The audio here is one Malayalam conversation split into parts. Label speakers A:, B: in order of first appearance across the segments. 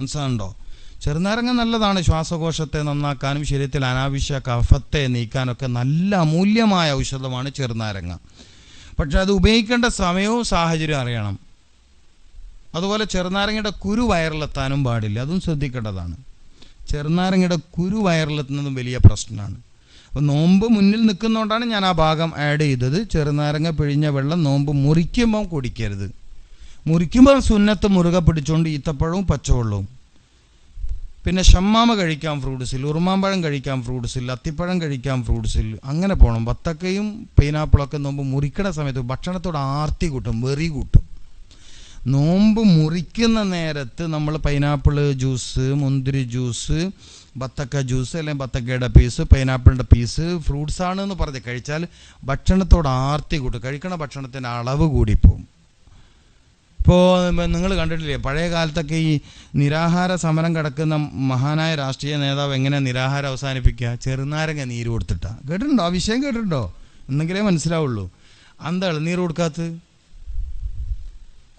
A: മനസ്സിലാകുന്നുണ്ടോ? ചെറുനാരങ്ങ നല്ലതാണ്, ശ്വാസകോശത്തെ നന്നാക്കാനും ശരീരത്തിൽ അനാവശ്യ കഫത്തെ നീക്കാനൊക്കെ നല്ല അമൂല്യമായ ഔഷധമാണ് ചെറുനാരങ്ങ. പക്ഷെ അത് ഉപയോഗിക്കേണ്ട സമയവും സാഹചര്യവും അറിയണം. അതുപോലെ ചെറുനാരങ്ങയുടെ കുരു വയറിലെത്താനും പാടില്ല, അതും ശ്രദ്ധിക്കേണ്ടതാണ്. ചെറുനാരങ്ങയുടെ കുരു വയറിലെത്തുന്നതും വലിയ പ്രശ്നമാണ്. അപ്പോൾ നോമ്പ് മുന്നിൽ നിൽക്കുന്നതുകൊണ്ടാണ് ഞാൻ ആ ഭാഗം ആഡ് ചെയ്തത്. ചെറുനാരങ്ങ പിഴിഞ്ഞ വെള്ളം നോമ്പ് മുറിക്കുമ്പം കുടിക്കരുത്. മുറിക്കുമ്പോൾ സുന്നത്ത് മുറുകെ പിടിച്ചുകൊണ്ട് ഈത്തപ്പഴവും പച്ചവെള്ളവും. പിന്നെ ഷമ്മാമ കഴിക്കാം ഫ്രൂട്ട്സിൽ, ഉറുമാമ്പഴം കഴിക്കാം ഫ്രൂട്ട്സിൽ, അത്തിപ്പഴം കഴിക്കാം ഫ്രൂട്ട്സിൽ, അങ്ങനെ പോകണം. ബത്തക്കയും പൈനാപ്പിളൊക്കെ നോമ്പ് മുറിക്കണ സമയത്ത് ഭക്ഷണത്തോട് ആർത്തി കൂട്ടും, വെറി കൂട്ടും. നോമ്പ് മുറിക്കുന്ന നേരത്ത് നമ്മൾ പൈനാപ്പിൾ ജ്യൂസ്, മുന്തിരി ജ്യൂസ്, ബത്തക്ക ജ്യൂസ് അല്ലെങ്കിൽ ബത്തക്കയുടെ പീസ്, പൈനാപ്പിളിൻ്റെ പീസ് ഫ്രൂട്ട്സാണെന്ന് പറഞ്ഞ് കഴിച്ചാൽ ഭക്ഷണത്തോട് ആർത്തി കൂട്ടും. കഴിക്കണ ഭക്ഷണത്തിൻ്റെ അളവ് കൂടിപ്പോവും. ഇപ്പോൾ നിങ്ങൾ കണ്ടിട്ടില്ലേ, പഴയ കാലത്തൊക്കെ ഈ നിരാഹാര സമരം കിടക്കുന്ന മഹാനായ രാഷ്ട്രീയ നേതാവ് എങ്ങനെ നിരാഹാരം അവസാനിപ്പിക്കുക? ചെറുനാരങ്ങ നീര് കൊടുത്തിട്ടാണ്. കേട്ടിട്ടുണ്ടോ? ആ വിഷയം കേട്ടിട്ടുണ്ടോ? എന്നെങ്കിലേ മനസ്സിലാവുള്ളൂ. എന്താ നീര് കൊടുക്കാത്തത്?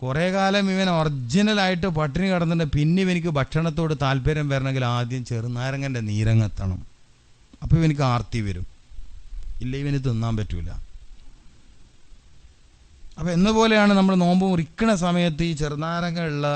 A: കുറേ കാലം ഇവൻ ഒറിജിനലായിട്ട് പട്ടിണി കിടന്നിട്ട് പിന്നെ ഇവനിക്ക് ഭക്ഷണത്തോട് താല്പര്യം വരണമെങ്കിൽ ആദ്യം ചെറുനാരങ്ങൻ്റെ നീരങ്ങെത്തണം. അപ്പോൾ ഇവനിക്ക് ആർത്തി വരും, ഇല്ല ഇവന് തിന്നാൻ പറ്റൂല. അപ്പോൾ എന്നപോലെയാണ് നമ്മൾ നോമ്പ് മുറിക്കണ സമയത്ത് ഈ ചെറുനാരങ്ങ ഉള്ള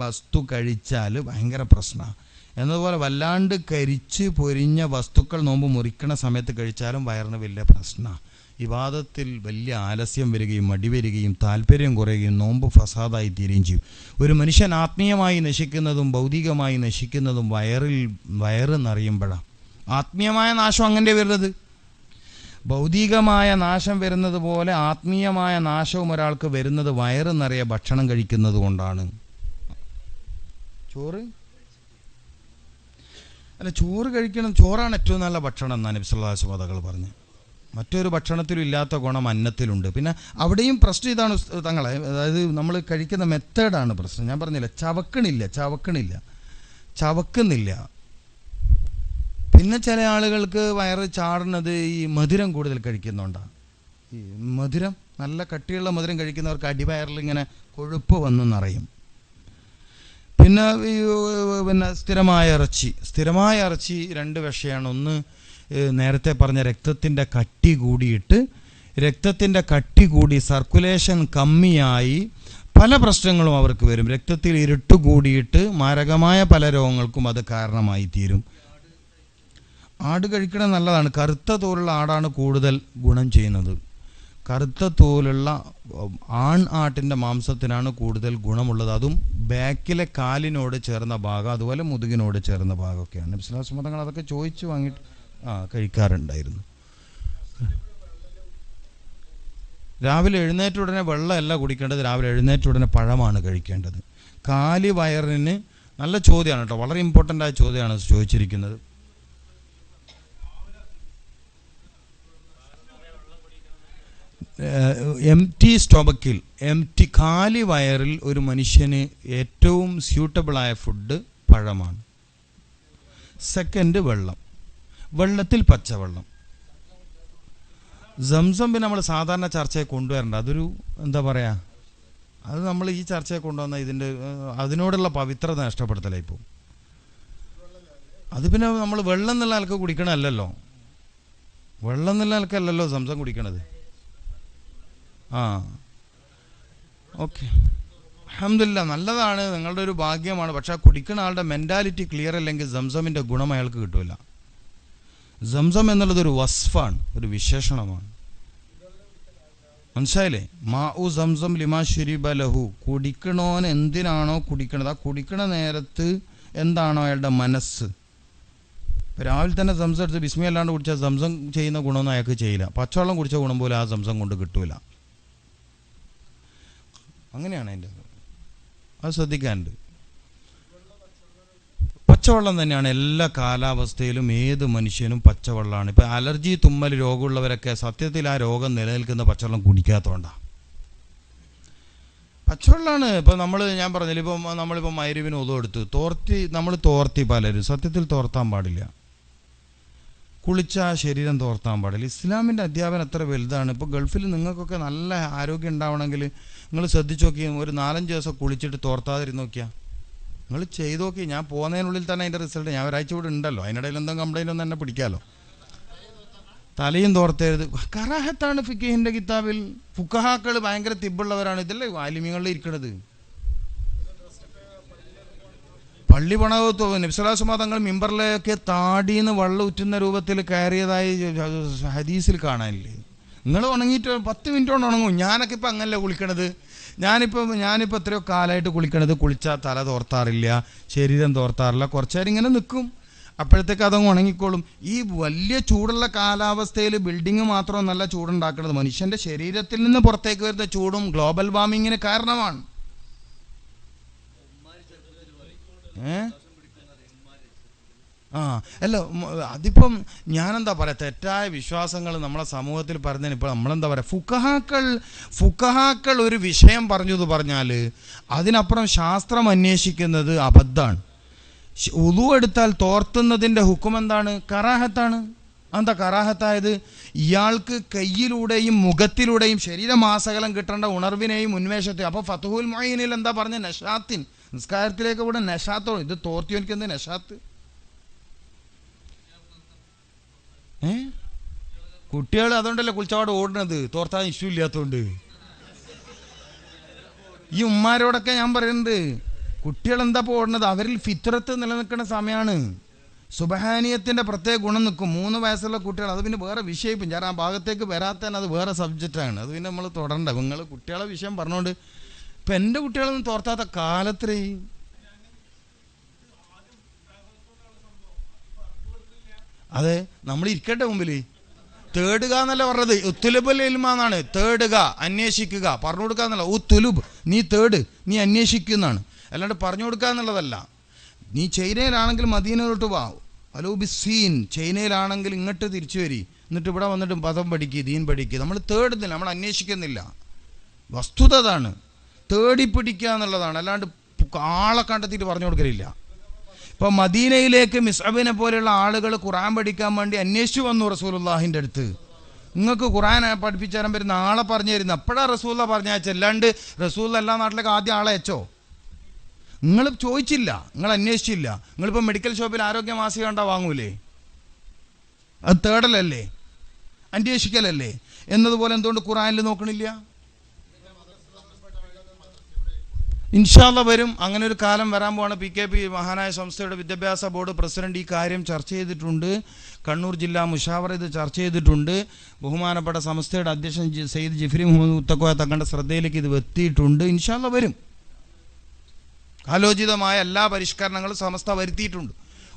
A: വസ്തു കഴിച്ചാൽ ഭയങ്കര പ്രശ്നമാണ്. എന്നതുപോലെ വല്ലാണ്ട് കരിച്ച് പൊരിഞ്ഞ വസ്തുക്കൾ നോമ്പ് മുറിക്കണ സമയത്ത് കഴിച്ചാലും വയറിന് വലിയ പ്രശ്നമാണ്. ഇബാദത്തിൽ വലിയ ആലസ്യം വരികയും മടി വരികയും താല്പര്യം കുറയുകയും നോമ്പ് ഫസാദായി തീരുകയും ചെയ്യും. ഒരു മനുഷ്യൻ ആത്മീയമായി നശിക്കുന്നതും ഭൗതികമായി നശിക്കുന്നതും വയറ് നിറയുമ്പോഴാണ്. ആത്മീയമായ നാശം അങ്ങനെ വരുന്നത്. ഭൗതികമായ നാശം വരുന്നത് പോലെ ആത്മീയമായ നാശവും ഒരാൾക്ക് വരുന്നത് വയറ് നിറയെ ഭക്ഷണം കഴിക്കുന്നത് കൊണ്ടാണ്. ചോറ് കഴിക്കണം. ചോറാണ് ഏറ്റവും നല്ല ഭക്ഷണം എന്നാണ് നബി സല്ലല്ലാഹു അലൈഹി വസല്ലം തങ്ങൾ പറഞ്ഞത്. മറ്റൊരു ഭക്ഷണത്തിലും ഇല്ലാത്ത ഗുണം അന്നത്തിലുണ്ട്. പിന്നെ അവിടെയും പ്രശ്നം ഇതാണ് തങ്ങളെ, അതായത് നമ്മൾ കഴിക്കുന്ന മെത്തേഡാണ് പ്രശ്നം. ഞാൻ പറഞ്ഞില്ല, ചവക്കുന്നില്ല. പിന്നെ ചില ആളുകൾക്ക് വയറ് ചാടുന്നത് ഈ മധുരം കൂടുതൽ കഴിക്കുന്നുണ്ടാണ്. ഈ മധുരം, നല്ല കട്ടിയുള്ള മധുരം കഴിക്കുന്നവർക്ക് അടിവയറിൽ ഇങ്ങനെ കൊഴുപ്പ് വന്നു നിറയും. പിന്നെ സ്ഥിരമായ ഇറച്ചി രണ്ട് വിഷയമാണ്. ഒന്ന്, നേരത്തെ പറഞ്ഞ രക്തത്തിൻ്റെ കട്ടി കൂടി സർക്കുലേഷൻ കമ്മിയായി പല പ്രശ്നങ്ങളും അവർക്ക് വരും. രക്തത്തിൽ ഇരുട്ട് കൂടിയിട്ട് മാരകമായ പല രോഗങ്ങൾക്കും അത് കാരണമായി തീരും. ആട് കഴിക്കണം നല്ലതാണ്. കറുത്ത തോലുള്ള ആടാണ് കൂടുതൽ ഗുണം ചെയ്യുന്നത്. കറുത്ത തോലുള്ള ആൺ ആട്ടിൻ്റെ മാംസത്തിനാണ് കൂടുതൽ ഗുണമുള്ളത്. അതും ബാക്കിലെ കാലിനോട് ചേർന്ന ഭാഗം, അതുപോലെ മുതുകിനോട് ചേർന്ന ഭാഗമൊക്കെയാണ്. നബി സല്ലല്ലാഹു അലൈഹി വസല്ലം തങ്ങൾ അതൊക്കെ ചോദിച്ചു വാങ്ങിയിട്ട് കഴിക്കാറുണ്ടായിരുന്നു. രാവിലെ എഴുന്നേറ്റ ഉടനെ വെള്ളമല്ല കുടിക്കേണ്ടത്, രാവിലെ എഴുന്നേറ്റ ഉടനെ പഴമാണ് കഴിക്കേണ്ടത്. കാലി വയറിന് നല്ല ചോദ്യമാണ് കേട്ടോ, വളരെ ഇമ്പോർട്ടൻ്റ് ആയ ചോദ്യമാണ് ചോദിച്ചിരിക്കുന്നത്. കാലി വയറിൽ ഒരു മനുഷ്യന് ഏറ്റവും സ്യൂട്ടബിളായ ഫുഡ് പഴമാണ്. സെക്കൻഡ് വെള്ളത്തിൽ പച്ചവെള്ളം. സംസം പിന്നെ നമ്മൾ സാധാരണ ചർച്ചയെ കൊണ്ടുവരണ്ട, അതൊരു എന്താ പറയുക, അത് നമ്മൾ ഈ ചർച്ചയെ കൊണ്ടുവന്ന അതിനോടുള്ള പവിത്രത നഷ്ടപ്പെടുത്തലായി പോകും. അത് പിന്നെ നമ്മൾ വെള്ളം എന്നുള്ള ആൾക്ക് കുടിക്കണമല്ലല്ലോ, സംസം കുടിക്കണത്. ഓക്കെ, അൽഹംദുലില്ലാ, നല്ലതാണ്, നിങ്ങളുടെ ഒരു ഭാഗ്യമാണ്. പക്ഷെ ആ കുടിക്കുന്ന ആളുടെ മെൻറ്റാലിറ്റി ക്ലിയർ അല്ലെങ്കിൽ സംസമിൻ്റെ ഗുണം അയാൾക്ക് കിട്ടില്ല. സംസം എന്നുള്ളതൊരു വസ്ഫാണ്, ഒരു വിശേഷണമാണ്. മനസ്സിലായില്ലേ? മാഉ സംസം ലിമാ ശുരിബ ലഹു. കുടിക്കണോന് എന്തിനാണോ കുടിക്കണത്, ആ കുടിക്കണ നേരത്ത് എന്താണോ അയാളുടെ മനസ്സ്. ഇപ്പം രാവിലെ തന്നെ സംസം എടുത്ത് ബിസ്മി അല്ലാണ്ട് കുടിച്ചാൽ സംസം ചെയ്യുന്ന ഗുണമൊന്നും അയാൾക്ക് ചെയ്യില്ല. പച്ചവെള്ളം കുടിച്ച ഗുണം പോലും ആ സംസം കൊണ്ട് കിട്ടൂല. അങ്ങനെയാണ് അതിൻ്റെ, അത് ശ്രദ്ധിക്കാനുണ്ട്. പച്ചവെള്ളം തന്നെയാണ് എല്ലാ കാലാവസ്ഥയിലും ഏത് മനുഷ്യനും പച്ചവെള്ളമാണ്. ഇപ്പം അലർജി, തുമ്മൽ രോഗമുള്ളവരൊക്കെ സത്യത്തിൽ ആ രോഗം നിലനിൽക്കുന്ന പച്ചവെള്ളം കുടിക്കാത്തതുകൊണ്ടാണ്. പച്ചവെള്ളമാണ്. ഇപ്പം ഞാൻ പറഞ്ഞില്ല, ഇപ്പം നമ്മളിപ്പോൾ മഗ്‌രിബിന് ഒളു എടുത്ത് തോർത്തി പലരും സത്യത്തിൽ തോർത്താൻ പാടില്ല. കുളിച്ച ശരീരം തോർത്താൻ പാടില്ല. ഇസ്ലാമിൻ്റെ അധ്യാപനം എത്ര വലുതാണ്. ഇപ്പോൾ ഗൾഫിൽ നിങ്ങൾക്കൊക്കെ നല്ല ആരോഗ്യം ഉണ്ടാവണമെങ്കിൽ നിങ്ങൾ ശ്രദ്ധിച്ച് നോക്കിയാൽ ഒരു 4-5 ദിവസം കുളിച്ചിട്ട് തോർത്താതിരുന്ന് നോക്കിയാൽ നിങ്ങൾ ചെയ്ത് നോക്കി. ഞാൻ പോകുന്നതിനുള്ളിൽ തന്നെ അതിൻ്റെ റിസൾട്ട്. ഞാൻ ഒരാഴ്ച കൂടെ ഉണ്ടല്ലോ, അതിനിടയിൽ എന്തെങ്കിലും കംപ്ലൈൻ്റ് ഒന്നും എന്നെ പിടിക്കാമല്ലോ. തലയും തോർത്തരുത് കറാഹത്താണ് ഫിഖിഹിൻ്റെ കിതാബിൽ. ഫുഖഹാക്കൾ ഭയങ്കര തിബുള്ളവരാണ്. ഇതല്ലേ ആലിമ്യങ്ങളിൽ ഇരിക്കണത്. പള്ളി പണകത്തോ നബിസ്വലാസ്മ തങ്ങൾ മിമ്പറിലേക്ക് താടിന്ന് വെള്ളം ഉറ്റുന്ന രൂപത്തിൽ കയറിയതായി ഹദീസിൽ കാണാനില്ലേ? നിങ്ങൾ ഉണങ്ങിയിട്ട് 10 മിനിറ്റ് കൊണ്ട് ഉണങ്ങും. ഞാനൊക്കെ ഇപ്പം അങ്ങനല്ലേ കുളിക്കണത്. ഞാനിപ്പോൾ എത്രയോ കാലമായിട്ട് കുളിക്കണത്. കുളിച്ചാൽ തല തോർത്താറില്ല, ശരീരം തോർത്താറില്ല. കുറച്ച് നേരം ഇങ്ങനെ നിൽക്കും, അപ്പോഴത്തേക്ക് അതങ്ങ് ഉണങ്ങിക്കോളും. ഈ വലിയ ചൂടുള്ള കാലാവസ്ഥയിൽ ബിൽഡിങ് മാത്രം നല്ല ചൂടുണ്ടാക്കുന്നത് മനുഷ്യൻ്റെ ശരീരത്തിൽ നിന്ന് പുറത്തേക്ക് വരുന്ന ചൂടും ഗ്ലോബൽ വാർമിങ്ങിന് കാരണമാണ്. അല്ല, അതിപ്പം ഞാനെന്താ പറയുക, തെറ്റായ വിശ്വാസങ്ങൾ നമ്മളെ സമൂഹത്തിൽ പറഞ്ഞതിന് ഇപ്പോൾ നമ്മളെന്താ പറയുക, ഫുഖഹാക്കൾ ഒരു വിഷയം പറഞ്ഞു എന്ന് പറഞ്ഞാൽ അതിനപ്പുറം ശാസ്ത്രം അന്വേഷിക്കുന്നത് അബദ്ധമാണ്. ഉളു എടുത്താൽ തോർത്തുന്നതിൻ്റെ ഹുക്കും എന്താണ്? കറാഹത്താണ്. എന്താ കറാഹത്തായത്? ഇയാൾക്ക് കയ്യിലൂടെയും മുഖത്തിലൂടെയും ശരീരമാസകലം കിട്ടേണ്ട ഉണർവിനെയും ഉന്മേഷത്തെയും. അപ്പോൾ ഫതുഹുൽ മുഈനിൽ എന്താ പറഞ്ഞ? നഷാത്തിൻ, നിസ്കാരത്തിലേക്ക് കൂടെ നഷാത്തോ. ഇത് തോർത്തിയോനിക്ക് എന്ത് നഷാത്ത്? കുട്ടികൾ അതുകൊണ്ടല്ലേ കുളിച്ചപാട് ഓടുന്നത്, തോർത്താൻ ഇഷ്യൂ ഇല്ലാത്തതുകൊണ്ട്. ഈ ഉമ്മാരോടൊക്കെ ഞാൻ പറയുന്നത്, കുട്ടികൾ എന്താ ഇപ്പോൾ ഓടുന്നത്? അവരിൽ ഫിത്രത്ത് നിലനിൽക്കുന്ന സമയമാണ്. സുബ്ഹാനിയത്തിൻ്റെ പ്രത്യേക ഗുണം നിൽക്കും. 3 വയസ്സുള്ള കുട്ടികൾ, അത് പിന്നെ വേറെ വിഷയം. ഇപ്പം ഞാൻ ആ ഭാഗത്തേക്ക് വരാത്തന്നെ അത് വേറെ സബ്ജക്റ്റാണ്. അത് പിന്നെ നമ്മൾ തുടരണ്ട. നിങ്ങൾ കുട്ടികളെ വിഷയം പറഞ്ഞുകൊണ്ട് ഇപ്പം എൻ്റെ കുട്ടികളൊന്നും തോർത്താത്ത കാലത്രേ. അതെ, നമ്മൾ ഇരിക്കട്ടെ മുമ്പിൽ. തേടുക എന്നല്ല പറഞ്ഞത്, ഉത്തുലുബുൽ ഇൽമാന്നാണ്. തേടുക, അന്വേഷിക്കുക, പറഞ്ഞു കൊടുക്കുക എന്നല്ല. ഉത്തുലുബ്, നീ തേട്, നീ അന്വേഷിക്കുന്നതാണ്. അല്ലാണ്ട് പറഞ്ഞു കൊടുക്കുക എന്നുള്ളതല്ല. നീ ചൈനയിലാണെങ്കിൽ മദീനയിലോട്ട് വാ, അലൂബിസീൻ. ചൈനയിലാണെങ്കിൽ ഇങ്ങോട്ട് തിരിച്ചു വരി, എന്നിട്ട് ഇവിടെ വന്നിട്ട് പദം പഠിക്കുക, ദീൻ പഠിക്കുക. നമ്മൾ തേടുന്നില്ല, നമ്മൾ അന്വേഷിക്കുന്നില്ല. വസ്തുത അതാണ്. തേടിപ്പിടിക്കുക എന്നുള്ളതാണ്. അല്ലാണ്ട് ആളെ കണ്ടെത്തിയിട്ട് പറഞ്ഞു കൊടുക്കലില്ല. ഇപ്പം മദീനയിലേക്ക് മിസ്അബിനെ പോലെയുള്ള ആളുകൾ ഖുർആൻ പഠിക്കാൻ വേണ്ടി അന്വേഷിച്ചു വന്നു റസൂലുള്ളാഹിൻ്റെ അടുത്ത്. നിങ്ങൾക്ക് ഖുർആൻ പഠിപ്പിച്ചു തരാൻ പറ്റുന്ന ആളെ പറഞ്ഞു തരുന്നു. അപ്പോഴാണ് റസൂലുള്ള പറഞ്ഞയച്ചത്. അല്ലാണ്ട് റസൂലുള്ള എല്ലാ നാട്ടിലേക്ക് ആദ്യം ആളെ അയച്ചോ? നിങ്ങൾ ചോദിച്ചില്ല, നിങ്ങൾ അന്വേഷിച്ചില്ല. നിങ്ങളിപ്പോൾ മെഡിക്കൽ ഷോപ്പിൽ ആരോഗ്യ മാസിക കണ്ടാൽ വാങ്ങൂലേ? അത് തേടലല്ലേ, അന്വേഷിക്കലല്ലേ? എന്നതുപോലെ എന്തുകൊണ്ട് ഖുർആനിൽ നോക്കണില്ല? ഇൻഷാ അല്ലാഹ് വരും. അങ്ങനെ ഒരു കാലം വരാൻ പോവാണ്. PKP മഹാനായ സംസ്ഥയുടെ വിദ്യാഭ്യാസ ബോർഡ് പ്രസിഡന്റ് ഈ കാര്യം ചർച്ച ചെയ്തിട്ടുണ്ട്. കണ്ണൂർ ജില്ലാ മുഷാവറ ഇത് ചർച്ച ചെയ്തിട്ടുണ്ട്. ബഹുമാനപ്പെട്ട സംസ്ഥയുടെ അധ്യക്ഷൻ സയ്യിദ് ജിഫ്രി മുഹമ്മദ് മുത്തക്കോയ തങ്ങളുടെ ശ്രദ്ധയിലേക്ക് ഇത് എത്തിയിട്ടുണ്ട്. ഇൻഷാ അല്ലാഹ് വരും. കാലോചിതമായ എല്ലാ പരിഷ്കരണങ്ങളും സമസ്ത വരുത്തിയിട്ടുണ്ട്.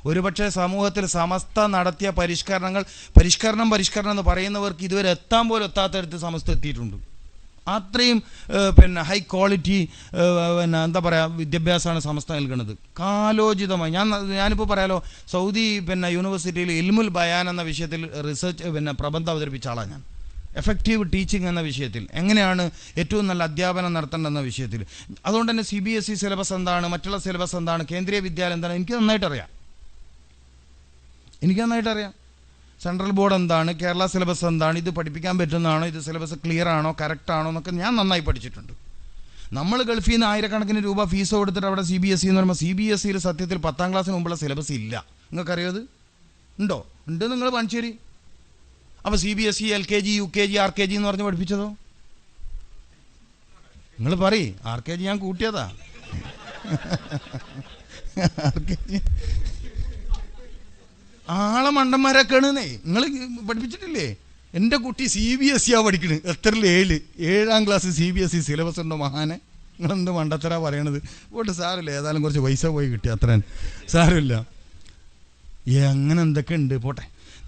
A: ഒരുപക്ഷെ സമൂഹത്തിൽ സമസ്ത നടത്തിയ പരിഷ്കരണം എന്ന് പറയുന്നവർക്ക് ഇതുവരെ എത്താൻ പോലും എത്താത്തടുത്ത് സമസ്ത എത്തിയിട്ടുണ്ട്. അത്രയും ഹൈ ക്വാളിറ്റി എന്താ പറയുക വിദ്യാഭ്യാസമാണ് സമസ്ത നൽകുന്നത്. കാലോചിതമായി ഞാനിപ്പോൾ പറയാലോ, സൗദി യൂണിവേഴ്സിറ്റിയിൽ ഇൽമുൽ ബയാൻ എന്ന വിഷയത്തിൽ റിസർച്ച് പ്രബന്ധം അവതരിപ്പിച്ച ആളാണ് ഞാൻ. എഫക്റ്റീവ് ടീച്ചിങ് എന്ന വിഷയത്തിൽ എങ്ങനെയാണ് ഏറ്റവും നല്ല അധ്യാപനം നടത്തേണ്ടതെന്ന വിഷയത്തിൽ. അതുകൊണ്ട് തന്നെ CBSE സിലബസ് എന്താണ്, മറ്റുള്ള സിലബസ് എന്താണ്, കേന്ദ്രീയ വിദ്യാലയം എന്താണ്, എനിക്ക് നന്നായിട്ടറിയാം. സെൻട്രൽ ബോർഡ് എന്താണ്, കേരള സിലബസ് എന്താണ്, ഇത് പഠിപ്പിക്കാൻ പറ്റുന്നതാണോ, ഇത് സിലബസ് ക്ലിയർ ആണോ, കറക്റ്റ് ആണോ എന്നൊക്കെ ഞാൻ നന്നായി പഠിച്ചിട്ടുണ്ട്. നമ്മൾ ഗൾഫിൽ നിന്ന് ആയിരക്കണക്കിന് രൂപ ഫീസ് കൊടുത്തിട്ട് അവിടെ CBSE എന്ന് പറയുമ്പോൾ CBSEയിൽ സത്യത്തിൽ 10ാം ക്ലാസ്സിന് മുമ്പുള്ള സിലബസ് ഇല്ല. നിങ്ങൾക്കറിയത് ഉണ്ടോ? ഉണ്ട്, നിങ്ങൾ പണിച്ചേരി. അപ്പോൾ CBSE LKG UKG RKG എന്ന് പറഞ്ഞ് പഠിപ്പിച്ചതോ? നിങ്ങൾ പറയ്. RKG ഞാൻ കൂട്ടിയതാ. RKG ആളെ മണ്ടന്മാരൊക്കെയാണേ. നിങ്ങൾ പഠിപ്പിച്ചിട്ടില്ലേ? എൻ്റെ കുട്ടി CBSE പഠിക്കണ്. എത്രയിൽ? 7ാം ക്ലാസ് CBSE സിലബസ് ഉണ്ടോ മഹാനെ? നിങ്ങളെന്ത് മണ്ടത്തരാ പറയണത്? പോട്ട് സാരമില്ല, ഏതായാലും കുറച്ച് പൈസ പോയി കിട്ടി, അത്ര സാരമില്ല. അങ്ങനെ എന്തൊക്കെ ഉണ്ട്, പോട്ടെ.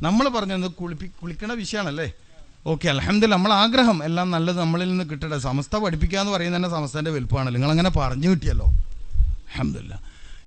A: നമ്മൾ പറഞ്ഞത് കുളിക്കണ വിഷയമാണല്ലേ. ഓക്കെ, അൽഹംദുലില്ലാ. നമ്മൾ ആഗ്രഹം എല്ലാം നല്ലത് നമ്മളിൽ നിന്ന് കിട്ടട്ടെ. സമസ്ത പഠിപ്പിക്കുക എന്ന് പറയുന്നത് തന്നെ സമസ്തൻ്റെ വലുപ്പമാണല്ലോ. നിങ്ങളങ്ങനെ പറഞ്ഞു കിട്ടിയല്ലോ, അൽഹംദുലില്ലാ.